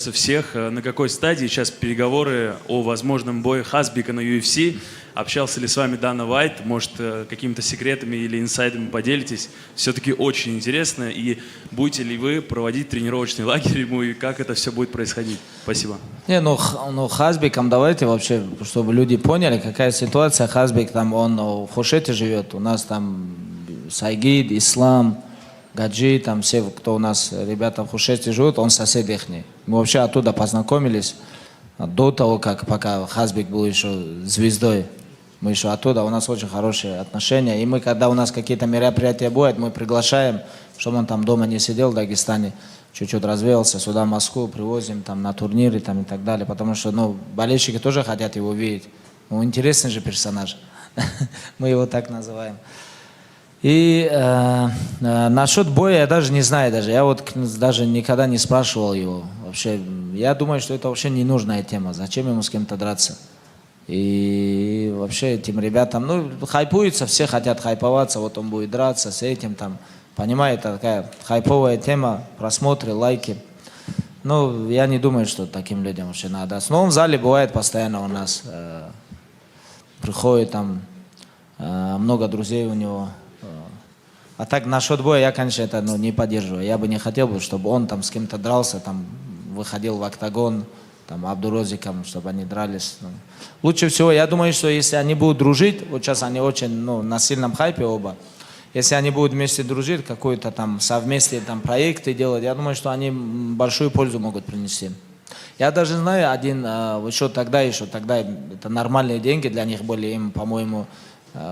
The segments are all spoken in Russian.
Всех, на какой стадии сейчас переговоры о возможном бое Хасбика на UFC? Общался ли с вами Дана Уайт? Может, какими-то секретами или инсайдами поделитесь? Все-таки очень интересно. И будете ли вы проводить тренировочный лагерь ему, и как это все будет происходить? Спасибо. Не, ну Хасбиком давайте вообще, чтобы люди поняли, какая ситуация. Хасбик там, он в Хушете живет, у нас там Сайгид, Ислам, Гаджи, там все, кто у нас, ребята в Хушете живут, он сосед ихний. Мы вообще оттуда познакомились до того, как пока Хасбик был еще звездой. Мы еще оттуда, у нас очень хорошие отношения. И мы, когда у нас какие-то мероприятия будут, мы приглашаем, чтобы он там дома не сидел в Дагестане, чуть-чуть развеялся, сюда в Москву привозим там на турниры там, и так далее. Потому что болельщики тоже хотят его видеть. Ну, интересный же персонаж. Мы его так называем. И насчет боя я даже не знаю, я вот даже никогда не спрашивал его. Вообще, я думаю, что это вообще ненужная тема. Зачем ему с кем-то драться? И вообще этим ребятам, хайпуются, все хотят хайповаться, вот он будет драться с этим там. Понимаете, такая хайповая тема, просмотры, лайки. Я не думаю, что таким людям вообще надо. Но он в зале бывает постоянно у нас. Приходит там, много друзей у него. А так насчет боя я, конечно, это не поддерживаю. Я бы не хотел, чтобы он там с кем-то дрался, там выходил в октагон, там Абдурозиком, чтобы они дрались. Лучше всего, я думаю, что если они будут дружить, вот сейчас они очень на сильном хайпе оба, если они будут вместе дружить, какой-то там совместные там проекты делать, я думаю, что они большую пользу могут принести. Я даже знаю один, еще тогда это нормальные деньги для них были, им, по-моему,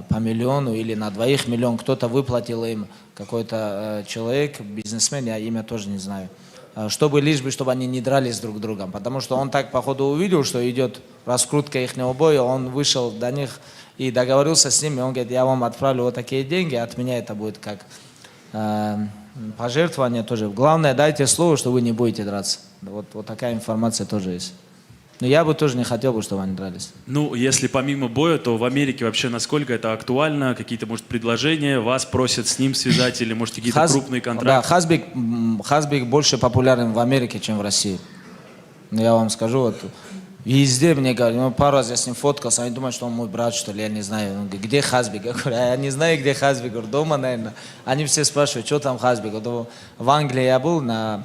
по миллиону или на 2 миллион кто-то выплатил им, какой-то человек, бизнесмен, я имя тоже не знаю, лишь бы, чтобы они не дрались друг с другом, потому что он так, походу, увидел, что идет раскрутка ихнего боя, он вышел до них и договорился с ними, он говорит, я вам отправлю вот такие деньги, от меня это будет как пожертвование тоже. Главное, дайте слово, что вы не будете драться. Вот такая информация тоже есть. Но я бы тоже не хотел, чтобы они дрались. Если помимо боя, то в Америке вообще насколько это актуально? Какие-то, может, предложения? Вас просят с ним связать или, может, какие-то крупные контракты? Да, Хасбик больше популярен в Америке, чем в России. Я вам скажу, везде мне говорят, пару раз я с ним фоткался, они думают, что он мой брат, что ли, я не знаю. Он говорит, где Хасбик? Я говорю, я не знаю, где Хасбик. Говорю, дома, наверное. Они все спрашивают, что там Хасбик? В Англии я был на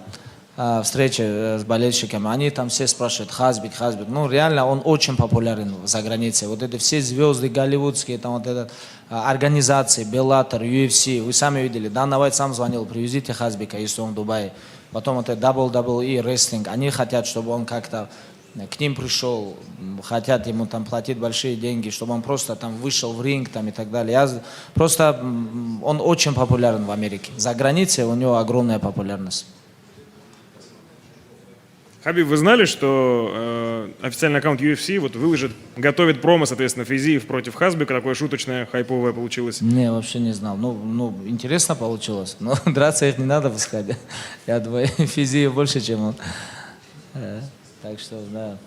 встрече с болельщиками, они там все спрашивают, Хасбик. Реально он очень популярен за границей. Вот это все звезды голливудские, там организации, Беллатор, UFC, вы сами видели, Дана Уайт сам звонил, привезите Хасбика, если он в Дубае. Потом WWE, рестлинг, они хотят, чтобы он как-то к ним пришел, хотят ему там платить большие деньги, чтобы он просто там вышел в ринг там и так далее. Он очень популярен в Америке. За границей у него огромная популярность. Хабиб, вы знали, что официальный аккаунт UFC готовит промо, соответственно, Физиев против Хасбика, такое шуточное, хайповое получилось? Не, вообще не знал. Интересно получилось. Но драться их не надо пускать. Я думаю, Физиев больше, чем он. Так что, да.